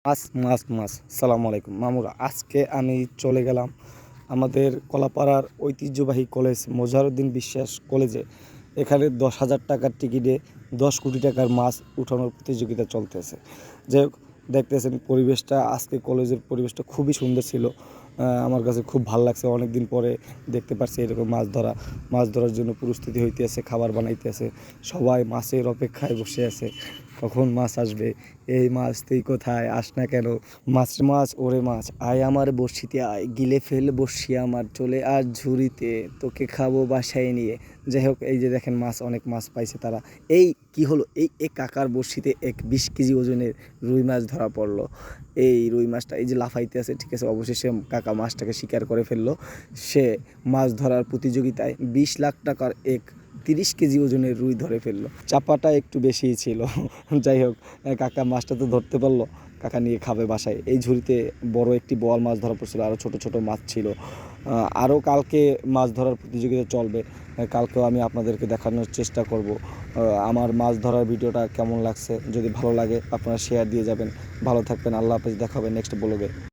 মাছ মাছ মাছ সালামু আলাইকুম মামুরা। আজকে আমি চলে গেলাম আমাদের কলাপাড়ার ঐতিহ্যবাহী কলেজ মোজাহারউদ্দিন বিশ্বাস কলেজে। এখানে 10,000 টাকার টিকিটে 10 কোটি টাকার মাছ উঠানোর প্রতিযোগিতা চলতেছে। যাই হোক, দেখতেছেন পরিবেশটা, আজকে কলেজের পরিবেশটা খুবই সুন্দর ছিল। আমার কাছে খুব ভালো লাগছে, অনেক দিন পরে দেখতে পাচ্ছি এরকম মাছ ধরার জন্য প্রস্তুতি হইতেছে, খাবার বানাইতেছে, সবাই মাছের অপেক্ষায় বসে আছে কখন মাছ আসবে। এই মাছ তুই কোথায় আস না কেন, মাছ মাছ ওরে মাছ আয় আমার বড়শিতে আয়, গিলে ফেল বড়শি আমার, চলে আজ ঝুড়িতে, তোকে খাবো বাসায় নিয়ে। যাই হোক, এই যে দেখেন মাছ, অনেক মাছ পাইছে তারা। এই কি হলো, এই কাকার বড়শিতে 20 কেজি ওজনের রুই মাছ ধরা পড়লো। এই রুই মাছটা এই যে লাফাইতে আছে, ঠিক আছে, অবশেষে কাকা মাছটাকে শিকার করে ফেললো। সে মাছ ধরার প্রতিযোগিতায় 20 লাখ টাকার 30 কেজি ওজনের রুই ধরে ফেললো। চাপাটা একটু বেশিই ছিল। যাই হোক, কাকা মাছটা তো ধরতে পারলো, কাকা নিয়ে খাবে বাসায়। এই ঝুড়িতে বড় একটি বোয়াল মাছ ধরা পড়ছিল, আরও ছোট ছোট মাছ ছিল। আরও কালকে মাছ ধরার প্রতিযোগিতা চলবে, কালকেও আমি আপনাদেরকে দেখানোর চেষ্টা করব আমার মাছ ধরার ভিডিওটা কেমন লাগছে। যদি ভালো লাগে আপনারা শেয়ার দিয়ে যাবেন। ভালো থাকবেন, আল্লাহ হাফেজ, দেখা হবে নেক্সট ব্লগে।